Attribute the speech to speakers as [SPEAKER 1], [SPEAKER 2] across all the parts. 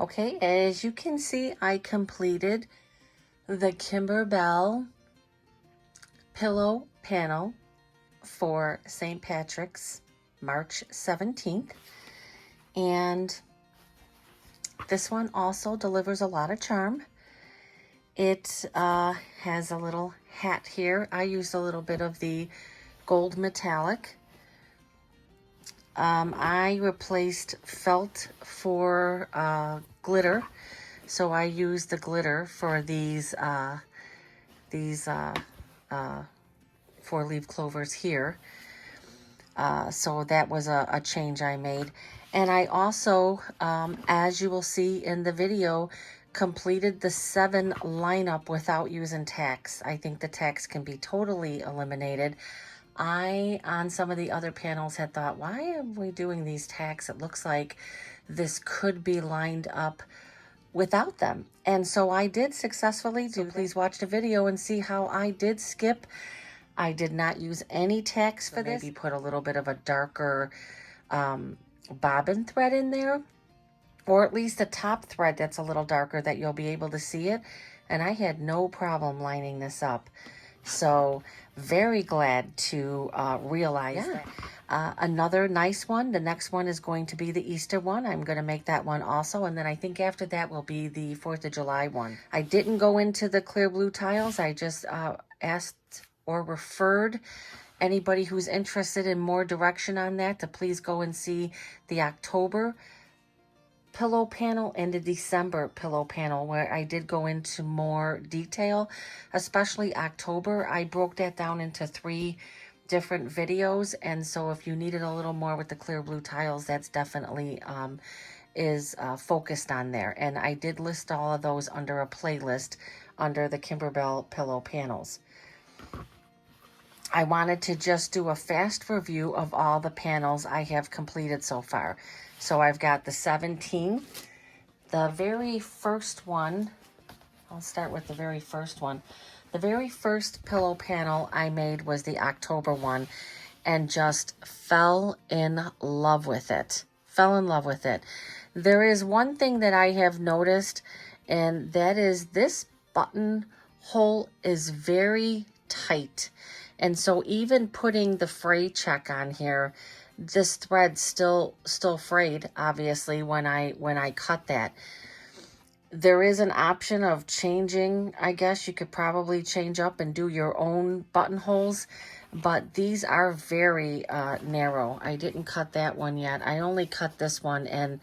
[SPEAKER 1] Okay, as you can see, I completed the Kimberbell pillow panel for St. Patrick's, March 17th. And this one also delivers a lot of charm. It has a little hat here. I used a little bit of the gold metallic. I replaced felt for glitter, so I used the glitter for these four-leaf clovers here. So that was a change I made. And I also, as you will see in the video, completed the 7 lineup without using tacks. I think the tacks can be totally eliminated. On some of the other panels, had thought, why are we doing these tacks? It looks like this could be lined up without them. And so I did successfully do. Please watch the video and see how I did skip. I did not use any tacks for this. Maybe put a little bit of a darker bobbin thread in there, or at least a top thread that's a little darker that you'll be able to see it. And I had no problem lining this up. So very glad to realize that. Another nice one, the next one is going to be the Easter one. I'm going to make that one also. And then I think after that will be the 4th of July one. I didn't go into the clear blue tiles. I just asked or referred anybody who's interested in more direction on that to please go and see the October pillow panel and the December pillow panel, where I did go into more detail, especially October. I broke that down into 3 different videos, and so if you needed a little more with the clear blue tiles, that's definitely is focused on there. And I did list all of those under a playlist under the Kimberbell pillow panels. I wanted to just do a fast review of all the panels I have completed so far. So I've got the 17. The very first one, I'll start with the very first one. The very first pillow panel I made was the October one, and just fell in love with it. Fell in love with it. There is one thing that I have noticed, and that is this button hole is very tight. And so even putting the fray check on here, this thread still frayed, obviously, when I cut that. There is an option of changing. I guess you could probably change up and do your own buttonholes, but these are very narrow. I didn't cut that one yet. I only cut this one, and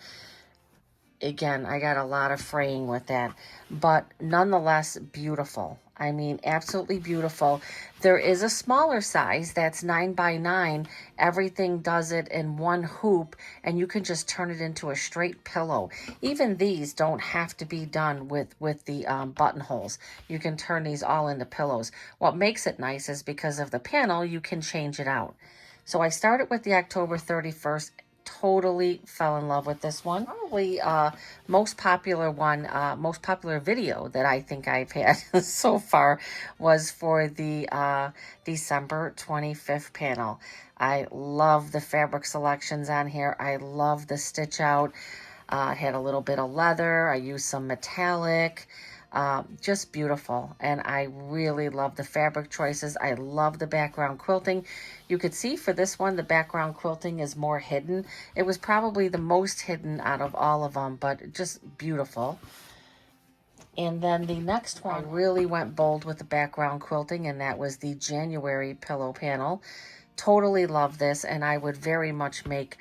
[SPEAKER 1] again, I got a lot of fraying with that, but nonetheless beautiful. I mean, absolutely beautiful. There is a smaller size that's 9 by 9. Everything does it in one hoop, and you can just turn it into a straight pillow. Even these don't have to be done with the buttonholes. You can turn these all into pillows. What makes it nice is because of the panel, you can change it out. So I started with the October 31st. Totally fell in love with this one. Probably most popular video that I think I've had so far was for the December 25th panel. I love the fabric selections on here. I love the stitch out. Had a little bit of leather. I used some metallic. Just beautiful, and I really love the fabric choices. I love the background quilting. You could see for this one, the background quilting is more hidden. It was probably the most hidden out of all of them, but just beautiful. And then the next one, I really went bold with the background quilting, and that was the January pillow panel. Totally love this, and I would very much make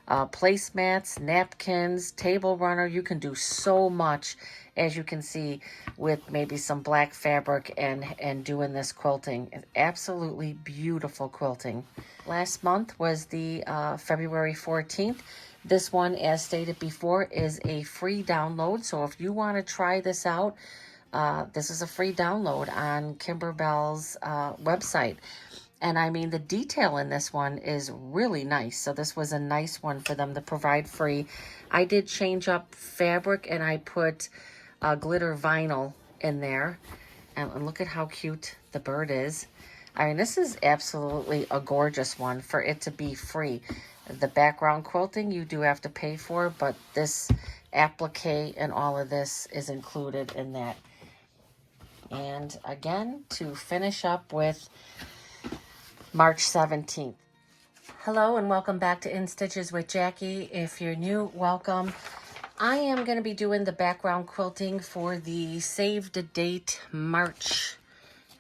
[SPEAKER 1] placemats, napkins, table runner. You can do so much, as you can see, with maybe some black fabric and doing this quilting. Absolutely beautiful quilting. Last month was the February 14th. This one, as stated before, is a free download. So if you want to try this out, this is a free download on Kimberbell's website. And I mean, the detail in this one is really nice. So this was a nice one for them to provide free. I did change up fabric, and I put glitter vinyl in there. And look at how cute the bird is. I mean, this is absolutely a gorgeous one for it to be free. The background quilting you do have to pay for, but this applique and all of this is included in that. And again, to finish up with March 17th. Hello and welcome back to In Stitches with Jackie. If you're new, welcome. I am going to be doing the background quilting for the Save the Date March.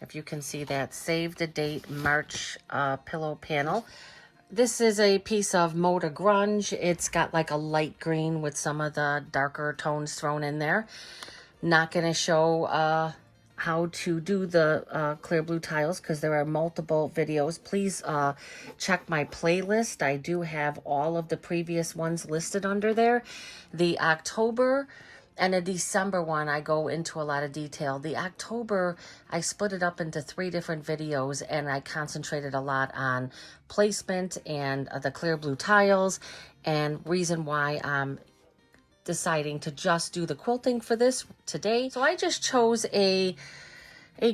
[SPEAKER 1] If you can see that, Save the Date March pillow panel. This is a piece of Moda Grunge. It's got like a light green with some of the darker tones thrown in there. Not going to show how to do the clear blue tiles because there are multiple videos. Please check my playlist. I do have all of the previous ones listed under there. The October and the December one, I go into a lot of detail. The October, I split it up into 3 different videos, and I concentrated a lot on placement and the clear blue tiles, and reason why I'm deciding to just do the quilting for this today. So I just chose a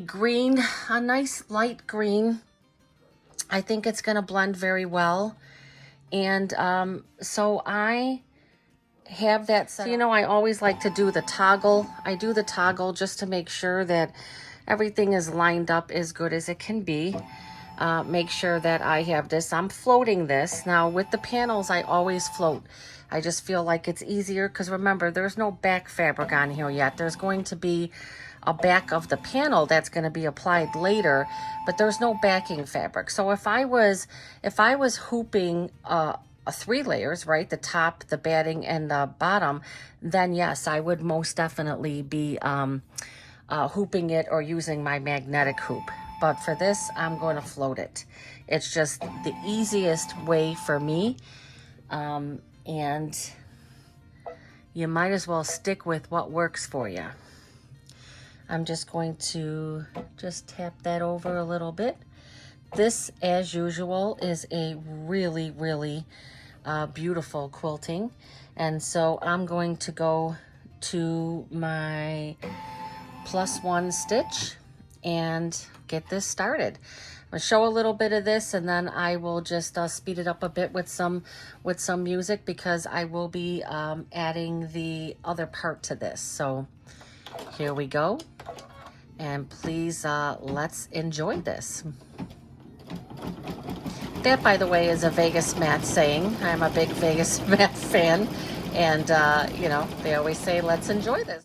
[SPEAKER 1] green, a nice light green. I think it's going to blend very well. And so I have that set. So, you know, I always like to do the toggle. I do the toggle just to make sure that everything is lined up as good as it can be. Make sure that I have this. I'm floating this. Now with the panels, I always float. I just feel like it's easier because remember, there's no back fabric on here yet. There's going to be a back of the panel that's going to be applied later, but there's no backing fabric. So if I was hooping 3 layers, right, the top, the batting, and the bottom, then yes, I would most definitely be hooping it or using my magnetic hoop. But for this, I'm going to float it. It's just the easiest way for me. And you might as well stick with what works for you. I'm just going to just tap that over a little bit. This, as usual, is a really, really beautiful quilting. And so I'm going to go to my +1 stitch and get this started. I'm gonna show a little bit of this, and then I will just speed it up a bit with some music because I will be adding the other part to this. So here we go, and please let's enjoy this. That, by the way, is a Vegas Math saying. I'm a big Vegas Math fan, and you know, they always say let's enjoy this.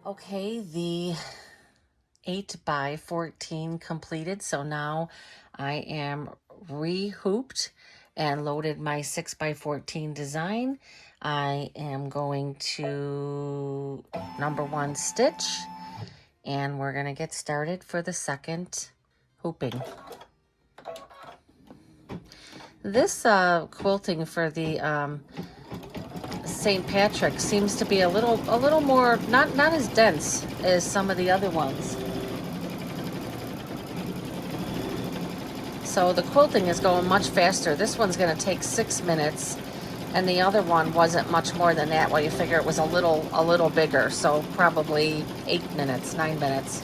[SPEAKER 1] Okay, the 8 by 14 completed. So now I am re-hooped and loaded my 6 by 14 design. I am going to number 1 stitch, and we're going to get started for the second hooping. This quilting for the St. Patrick seems to be a little more not as dense as some of the other ones. So the quilting is going much faster. This one's going to take 6 minutes, and the other one wasn't much more than that. Well, you figure it was a little bigger, so probably 8 minutes, 9 minutes.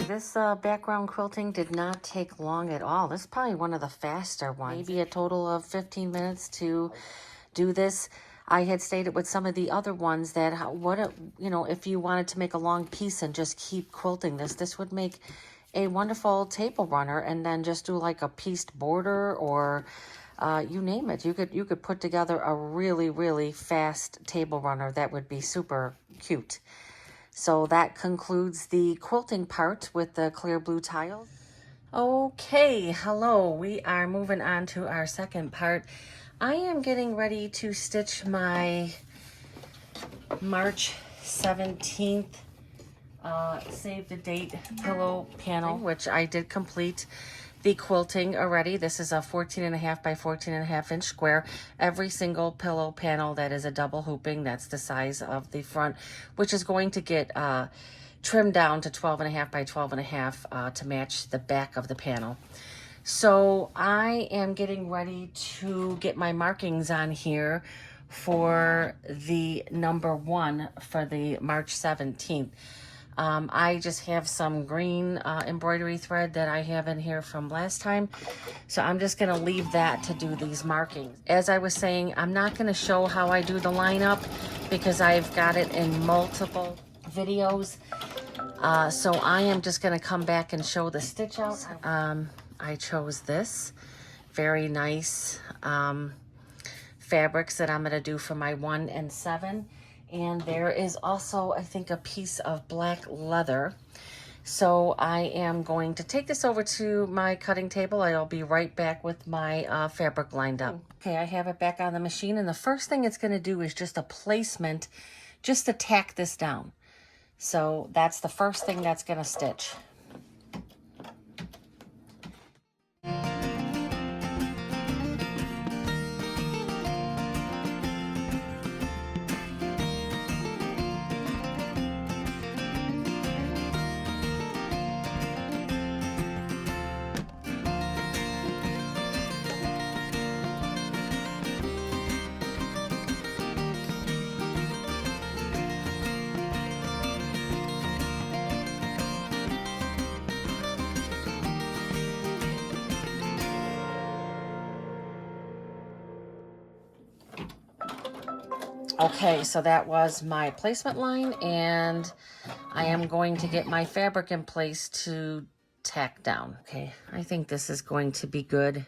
[SPEAKER 1] This background quilting did not take long at all. This is probably one of the faster ones. Maybe a total of 15 minutes to do this. I had stated with some of the other ones that if you wanted to make a long piece and just keep quilting this would make a wonderful table runner, and then just do like a pieced border or you name it. You could put together a really fast table runner that would be super cute. So that concludes the quilting part with the clear blue tiles. Okay, hello. We are moving on to our second part. I am getting ready to stitch my March 17th save the date pillow panel, which I did complete the quilting already. This is a 14.5 by 14.5 inch square. Every single pillow panel that is a double hooping, that's the size of the front, which is going to get trimmed down to 12.5 by 12.5 to match the back of the panel. So I am getting ready to get my markings on here for the number 1 for the March 17th. I just have some green embroidery thread that I have in here from last time. So I'm just going to leave that to do these markings. As I was saying, I'm not going to show how I do the lineup because I've got it in multiple videos. So I am just going to come back and show the stitch out. I chose this very nice fabrics that I'm going to do for my 1 and 7. And there is also, I think, a piece of black leather. So I am going to take this over to my cutting table. I'll be right back with my fabric lined up. Okay, I have it back on the machine, and the first thing it's going to do is just a placement, just to tack this down. So that's the first thing that's going to stitch. Okay, so that was my placement line, and I am going to get my fabric in place to tack down. Okay, I think this is going to be good.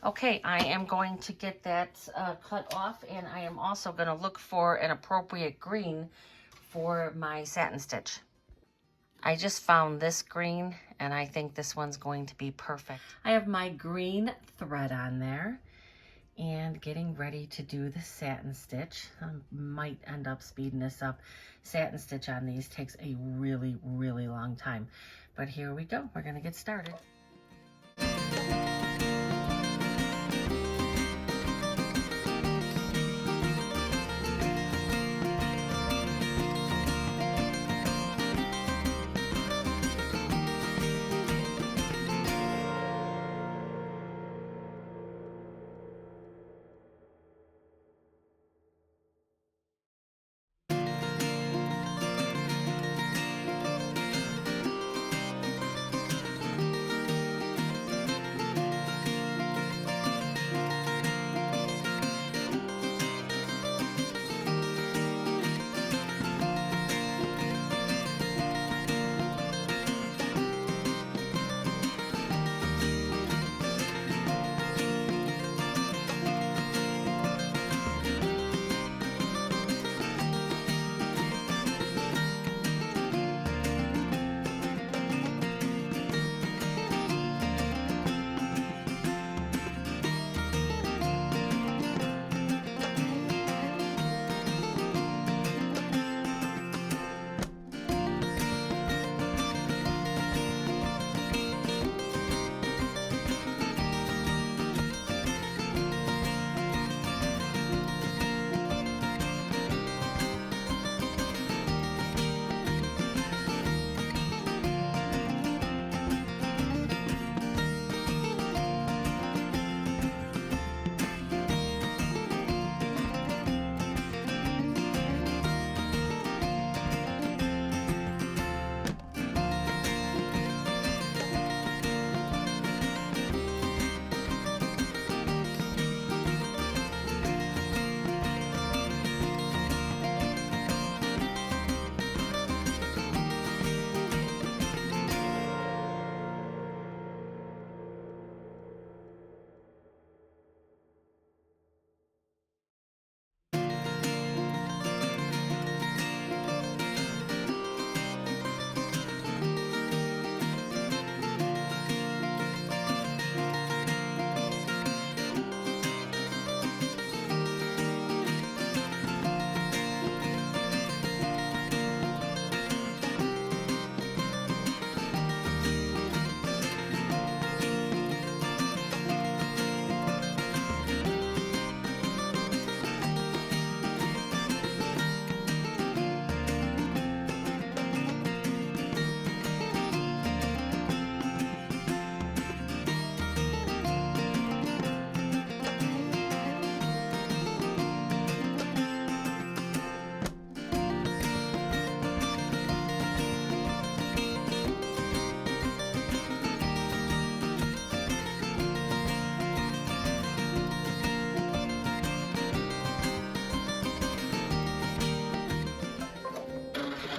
[SPEAKER 1] Okay, I am going to get that cut off, and I am also going to look for an appropriate green for my satin stitch. I just found this green, and I think this one's going to be perfect. I have my green thread on there and getting ready to do the satin stitch. I might end up speeding this up. Satin stitch on these takes a really, really long time. But here we go. We're going to get started.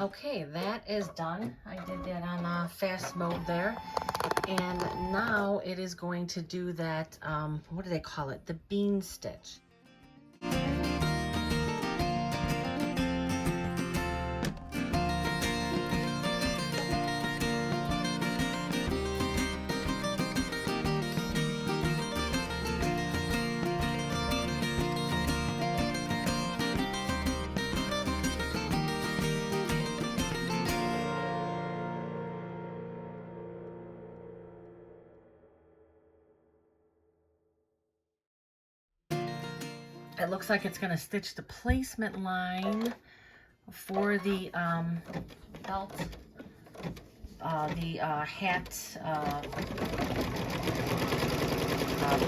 [SPEAKER 1] Okay, that is done. I did that on fast mode there. And now it is going to do that, what do they call it? The bean stitch. It looks like it's going to stitch the placement line for the belt, the hat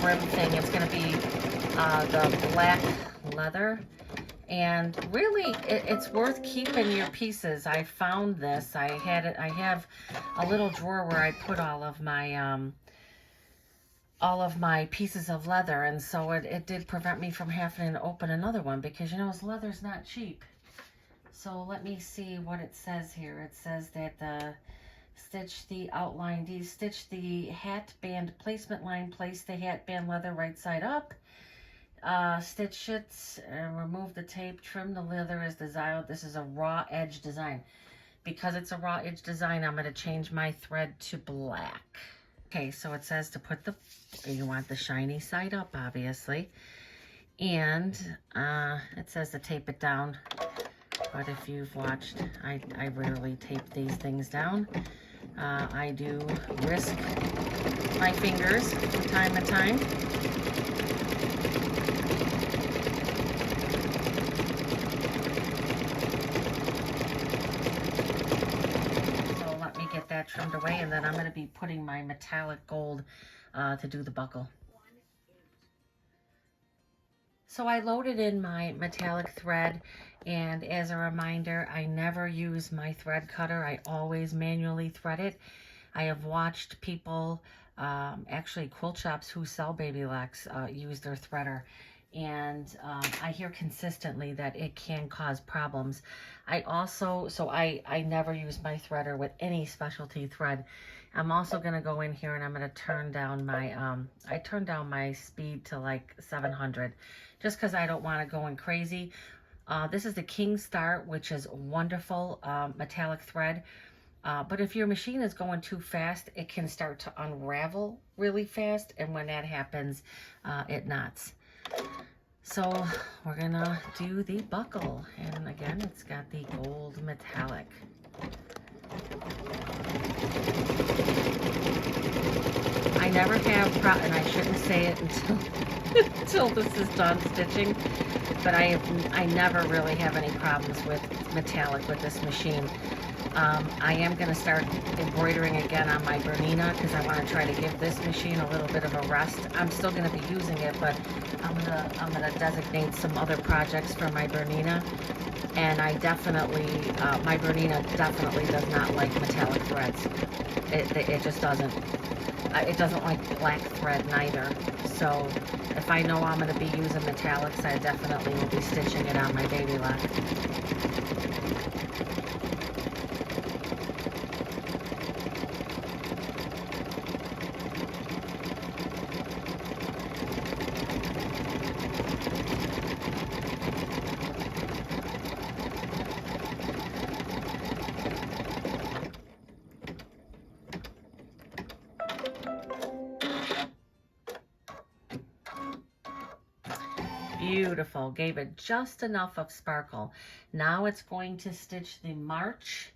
[SPEAKER 1] brim thing. It's going to be the black leather. And really, it's worth keeping your pieces. I found this. I have a little drawer where I put all of my pieces of leather, and so it did prevent me from having to open another one, because you know, leather's not cheap. So let me see what it says here. It says that stitch the outline, stitch the hat band placement line, place the hat band leather right side up. Stitch it and remove the tape, trim the leather as desired. This is a raw edge design. Because it's a raw edge design, I'm going to change my thread to black. Okay, so it says to put you want the shiny side up, obviously. And it says to tape it down. But if you've watched, I rarely tape these things down. I do risk my fingers from time to time. That trimmed away, and then I'm going to be putting my metallic gold to do the buckle. So I loaded in my metallic thread, and as a reminder, I never use my thread cutter. I always manually thread it. I have watched people, actually quilt shops who sell baby locks, use their threader. And I hear consistently that it can cause problems. I never use my threader with any specialty thread. I'm also going to go in here and I'm going to turn down my, I turned down my speed to like 700, just because I don't want it going crazy. This is the King Star, which is wonderful metallic thread. But if your machine is going too fast, it can start to unravel really fast. And when that happens, it knots. So we're gonna do the buckle, and again, it's got the gold metallic. I never have, and I shouldn't say it until this is done stitching, but I never really have any problems with metallic with this machine. I am going to start embroidering again on my Bernina, because I want to try to give this machine a little bit of a rest. I'm still going to be using it, but I'm gonna designate some other projects for my Bernina. And I definitely, my Bernina definitely does not like metallic threads. It just doesn't. It doesn't like black thread neither. So if I know I'm going to be using metallics, I definitely will be stitching it on my baby lock. Beautiful. Gave it just enough of sparkle. Now it's going to stitch the march,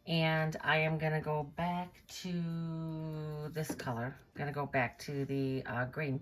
[SPEAKER 1] and I am going to go back to this color. I'm going to go back to the green.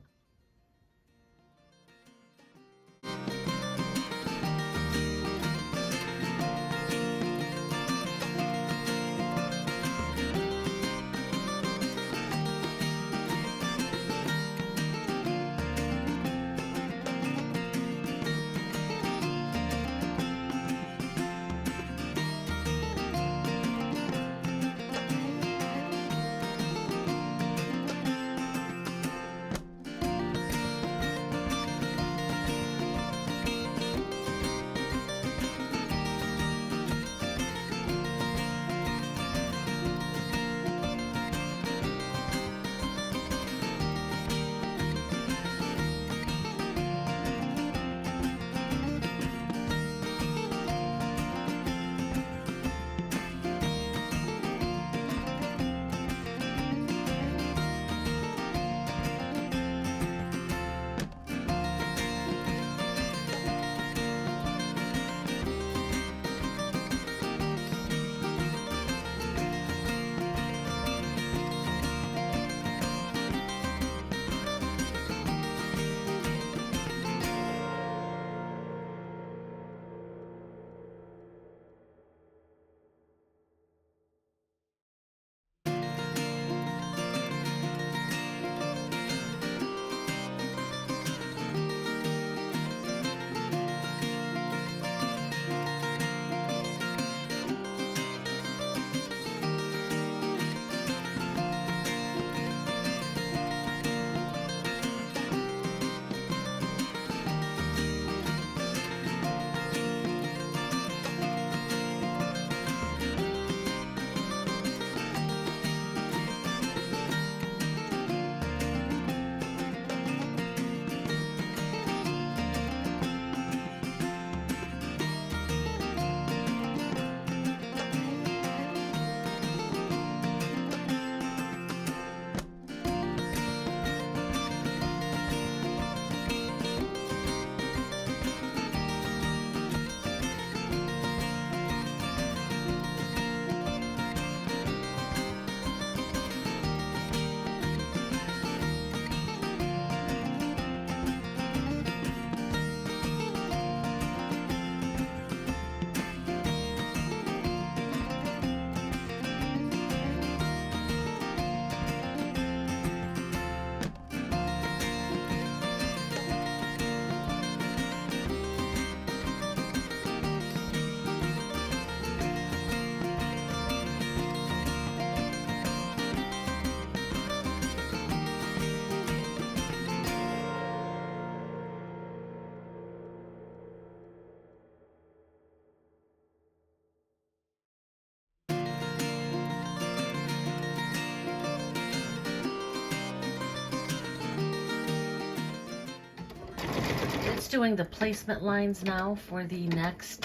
[SPEAKER 1] It's doing the placement lines now for the next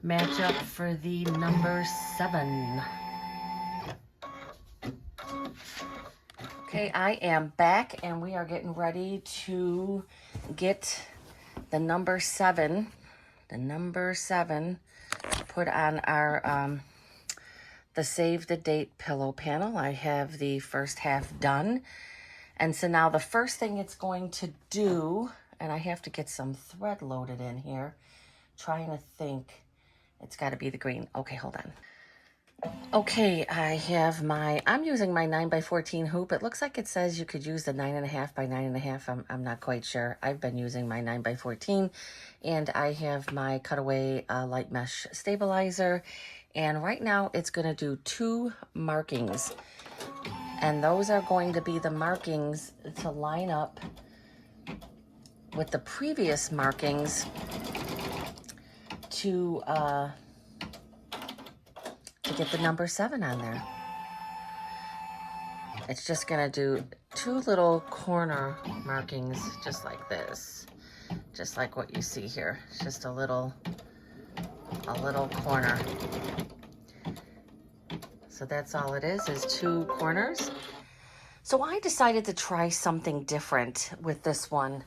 [SPEAKER 1] matchup for the number 7. Okay, I am back and we are getting ready to get the number 7 put on our the save the date pillow panel. I have the first half done. And so now the first thing it's going to do, and I have to get some thread loaded in here, trying to think, it's got to be the green. Okay, hold on. Okay, I'm using my 9x14 hoop. It looks like it says you could use the 9.5 by 9.5. I'm not quite sure. I've been using my 9x14, and I have my cutaway light mesh stabilizer. And right now it's going to do 2 markings. And those are going to be the markings to line up with the previous markings to get the number 7 on there. It's just gonna do 2 little corner markings just like this. Just like what you see here. It's just a little corner. So that's all it is 2 corners. So I decided to try something different with this one.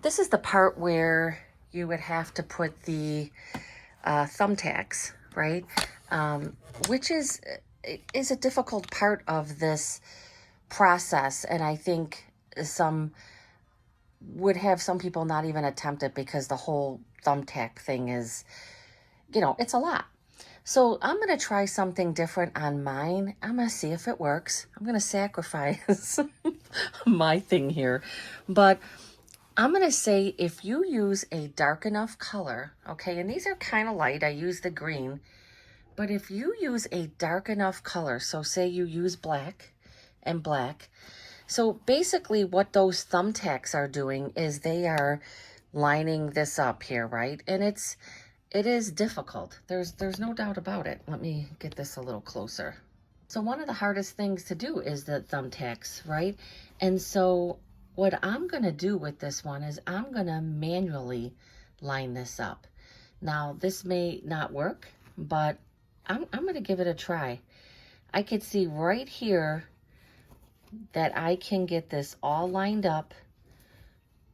[SPEAKER 1] This is the part where you would have to put the thumbtacks, right? Which is a difficult part of this process, and I think some would have some people not even attempt it because the whole thumbtack thing is, it's a lot. So I'm going to try something different on mine. I'm going to see if it works. I'm going to sacrifice my thing here. But I'm going to say if you use a dark enough color, okay, and these are kind of light. I use the green. But if you use a dark enough color, so say you use black and black. So basically what those thumbtacks are doing is they are lining this up here, right? And it is difficult. There's no doubt about it. Let me get this a little closer. So one of the hardest things to do is the thumbtacks, right? And so what I'm going to do with this one is I'm going to manually line this up. Now, this may not work, but I'm going to give it a try. I could see right here that I can get this all lined up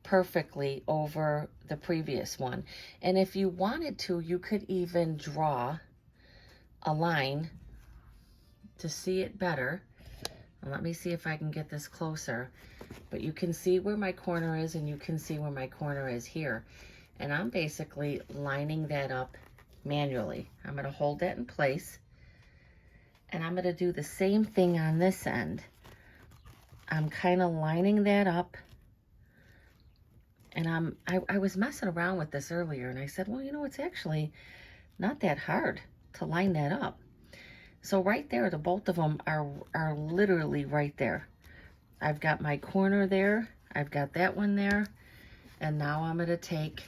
[SPEAKER 1] perfectly over the previous one. And if you wanted to, you could even draw a line to see it better. And let me see if I can get this closer. But you can see where my corner is, and you can see where my corner is here. And I'm basically lining that up manually. I'm going to hold that in place. And I'm going to do the same thing on this end. I'm kind of lining that up. And I was messing around with this earlier, and I said, well, it's actually not that hard to line that up. So right there, the both of them are literally right there. I've got my corner there. I've got that one there. And now I'm going to take,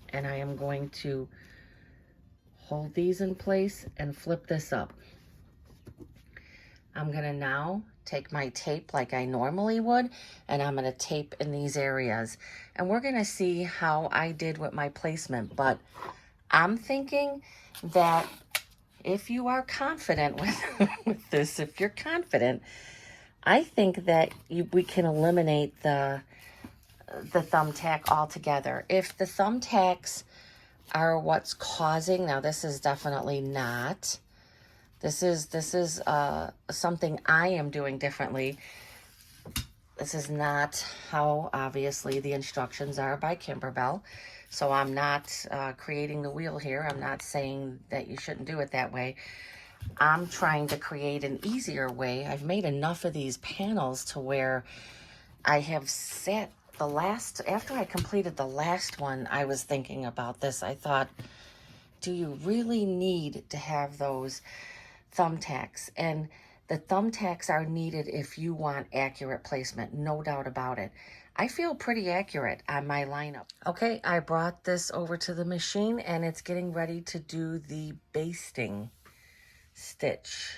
[SPEAKER 1] and I am going to hold these in place and flip this up. I'm going to now take my tape like I normally would, and I'm going to tape in these areas. And we're going to see how I did with my placement. But I'm thinking that if you are confident with this, if you're confident, I think that we can eliminate the thumbtack altogether. If the thumbtacks are what's causing, now this is definitely not. This is something I am doing differently. This is not how, obviously, the instructions are by Kimberbell. So I'm not creating the wheel here. I'm not saying that you shouldn't do it that way. I'm trying to create an easier way. I've made enough of these panels to where I have set the last, after I completed the last one, I was thinking about this. I thought, do you really need to have those thumbtacks? And the thumbtacks are needed if you want accurate placement, no doubt about it. I feel pretty accurate on my lineup. Okay, I brought this over to the machine and it's getting ready to do the basting stitch.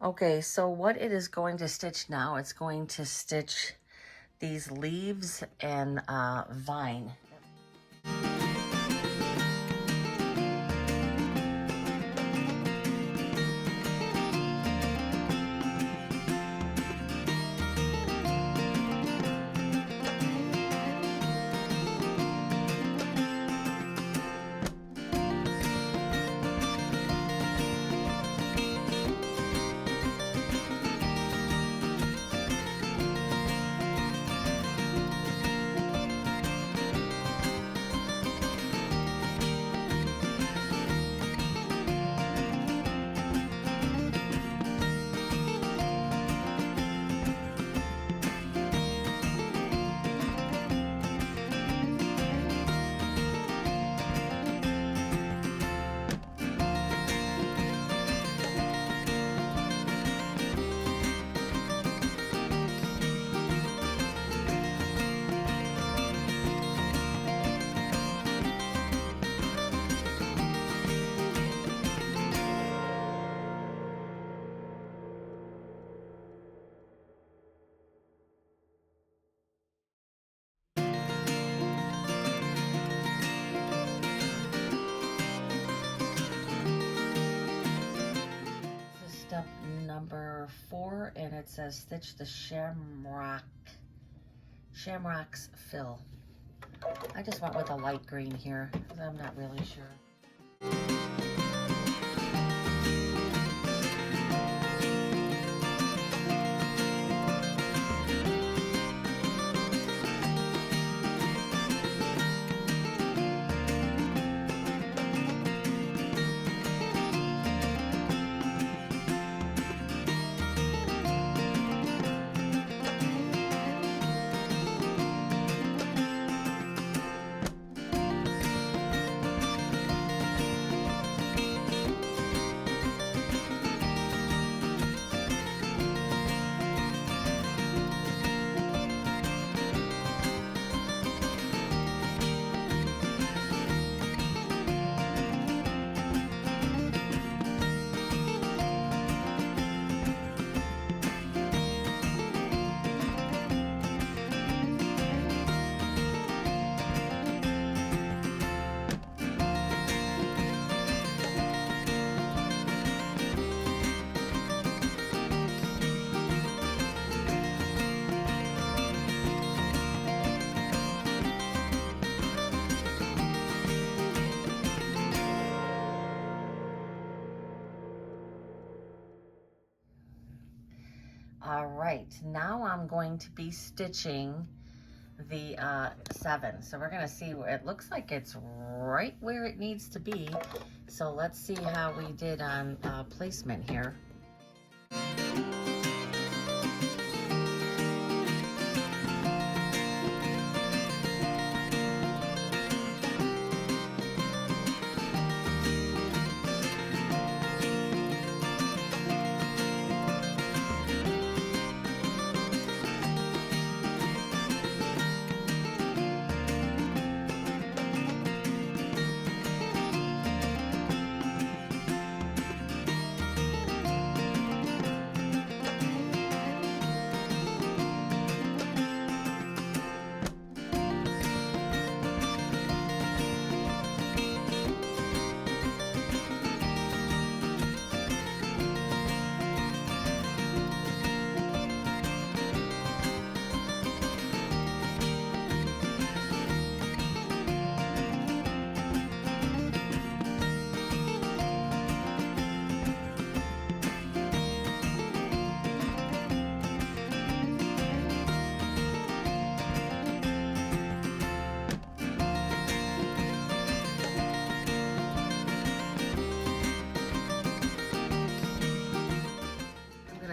[SPEAKER 1] Okay, so what it is going to stitch now, it's going to stitch these leaves and vine. Step number 4, and it says stitch the shamrocks fill. I just went with a light green here because I'm not really sure. All right, now I'm going to be stitching the 7. So we're gonna see where it looks like it's right where it needs to be. So let's see how we did on placement here.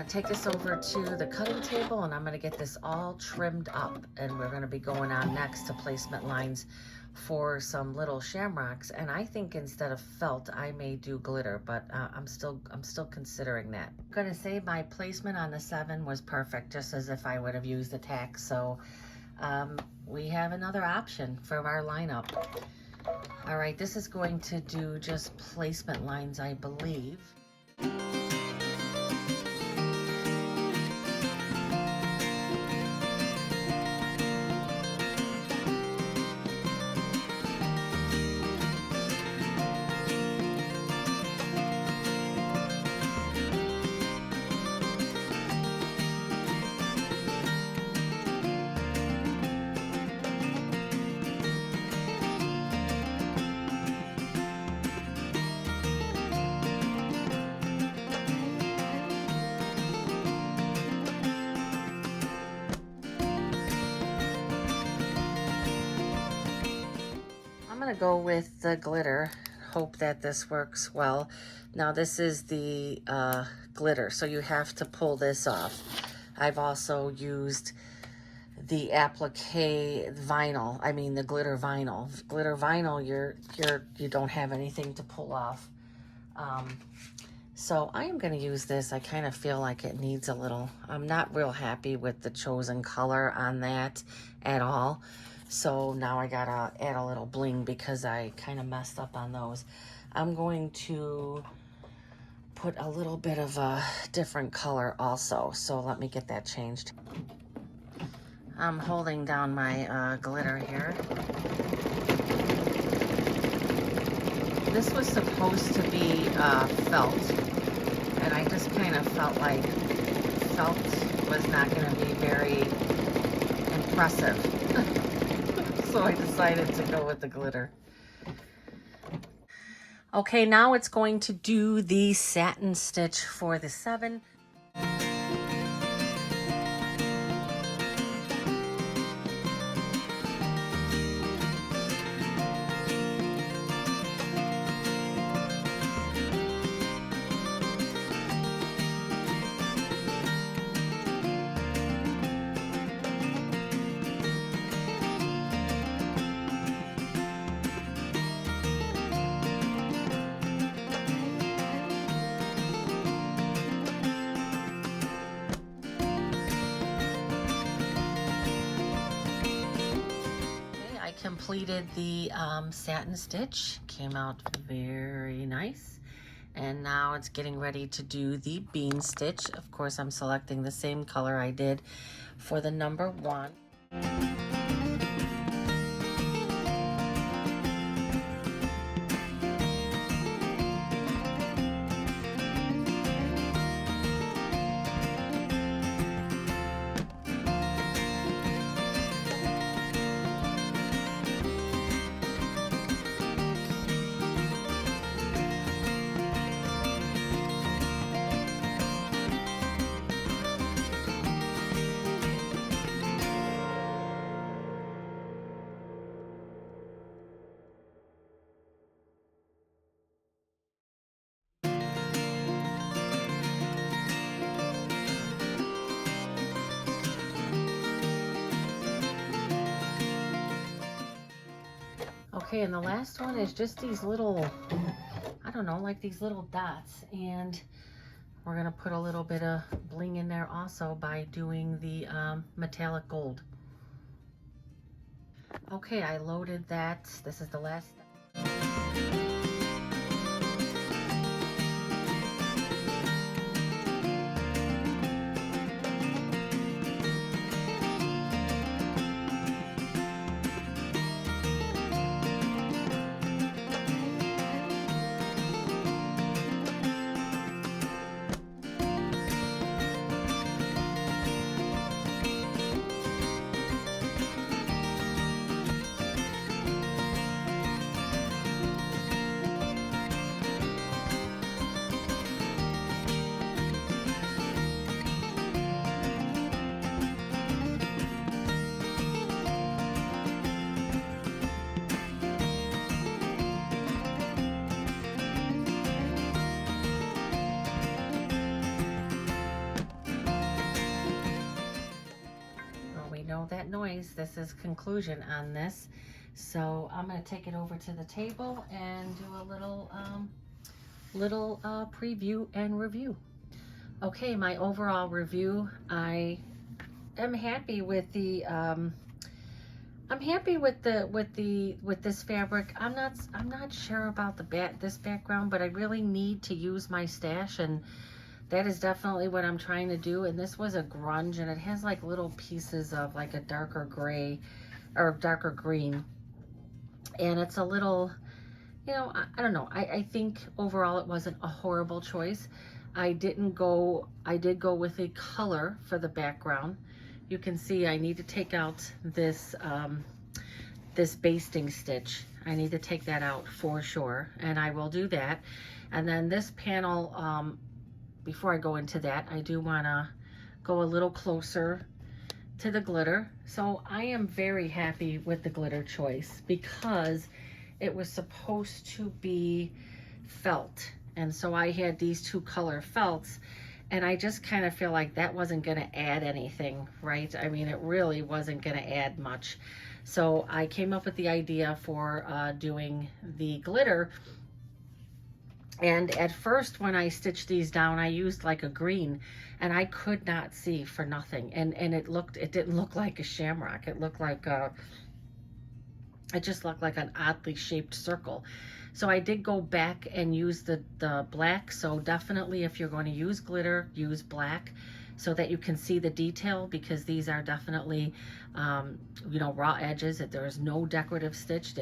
[SPEAKER 1] Take this over to the cutting table and I'm going to get this all trimmed up, and we're going to be going on next to placement lines for some little shamrocks. And I think instead of felt I may do glitter, but I'm still considering that. I'm going to say my placement on the 7 was perfect, just as if I would have used the tack. So we have another option from our lineup. All right, this is going to do just placement lines, I believe. gonna go with the glitter. Hope that this works well. Now this is the glitter, so you have to pull this off. I've also used the applique vinyl. I mean the glitter vinyl. Glitter vinyl, you don't have anything to pull off. So I am going to use this. I kind of feel like it needs a little, I'm not real happy with the chosen color on that at all. So now I got to add a little bling because I kind of messed up on those. I'm going to put a little bit of a different color also. So let me get that changed. I'm holding down my glitter here. This was supposed to be felt, and I just kind of felt like felt was not going to be very impressive. So I decided to go with the glitter. Okay, now it's going to do the satin stitch for the 7. Completed the satin stitch. Came out very nice, and now it's getting ready to do the bean stitch. Of course, I'm selecting the same color I did for the number 1. Okay, and the last one is just these little, I don't know, like these little dots. And we're gonna put a little bit of bling in there also by doing the metallic gold. Okay, I loaded that. This is the last step. That noise. This is conclusion on this, so I'm going to take it over to the table and do a little preview and review. Okay, my overall review. I am happy with the I'm happy with this fabric. I'm not sure about this background, but I really need to use my stash, and that is definitely what I'm trying to do. And this was a grunge, and it has like little pieces of like a darker gray or darker green. And it's a little, you know, I don't know. I think overall it wasn't a horrible choice. I did go with a color for the background. You can see I need to take out this, this basting stitch. I need to take that out for sure, and I will do that. And then this panel, before I go into that, I do want to go a little closer to the glitter. So I am very happy with the glitter choice because it was supposed to be felt. And so I had these two color felts, and I just kind of feel like that wasn't going to add anything, right? I mean, it really wasn't going to add much. So I came up with the idea for doing the glitter. And at first, when I stitched these down, I used like a green, and I could not see for nothing. And it didn't look like a shamrock. It looked like it just looked like an oddly shaped circle. So I did go back and use the black. So definitely, if you're going to use glitter, use black so that you can see the detail, because these are definitely, you know, raw edges. There is no decorative stitch,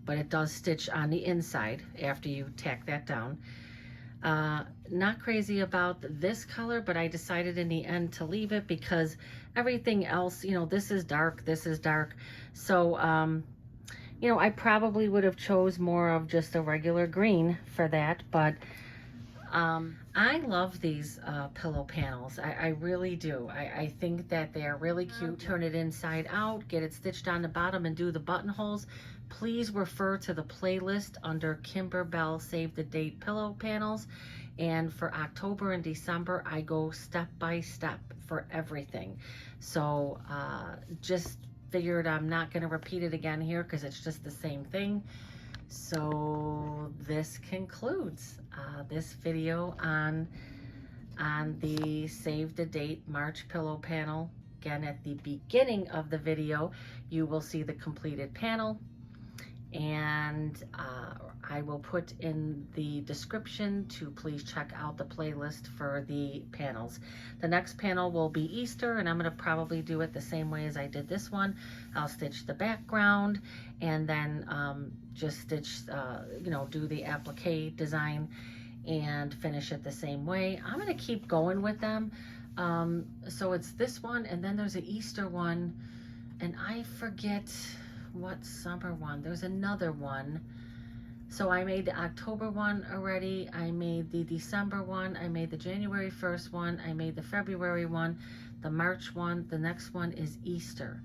[SPEAKER 1] but it does stitch on the inside after you tack that down. Not crazy about this color, but I decided in the end to leave it because everything else, you know, this is dark, this is dark. So, you know, I probably would have chose more of just a regular green for that, but I love these pillow panels. I really do. I think that they are really cute. Turn it inside out, get it stitched on the bottom, and do the buttonholes. Please refer to the playlist under Kimberbell Save the Date pillow panels. And for October and December, I go step by step for everything. So just figured I'm not going to repeat it again here because it's just the same thing. So this concludes this video on the Save the Date March pillow panel. Again, at the beginning of the video, you will see the completed panel, and I will put in the description to please check out the playlist for the panels. The next panel will be Easter, and I'm going to probably do it the same way as I did this one. I'll stitch the background and then just stitch, you know, do the applique design and finish it the same way. I'm going to keep going with them. So it's this one, and then there's an Easter one, and I forget what summer one. There's another one. So I made the October one already. I made the December one. I made the January 1st one. I made the February one, the March one. The next one is Easter.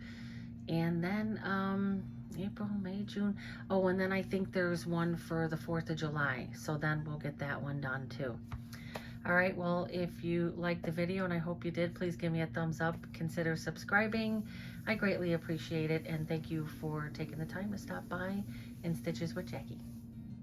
[SPEAKER 1] And then April, May, June. Oh, and then I think there's one for the 4th of July. So then we'll get that one done too. All right, well, if you liked the video, and I hope you did, please give me a thumbs up. Consider subscribing. I greatly appreciate it. And thank you for taking the time to stop by in Stitches with Jackie.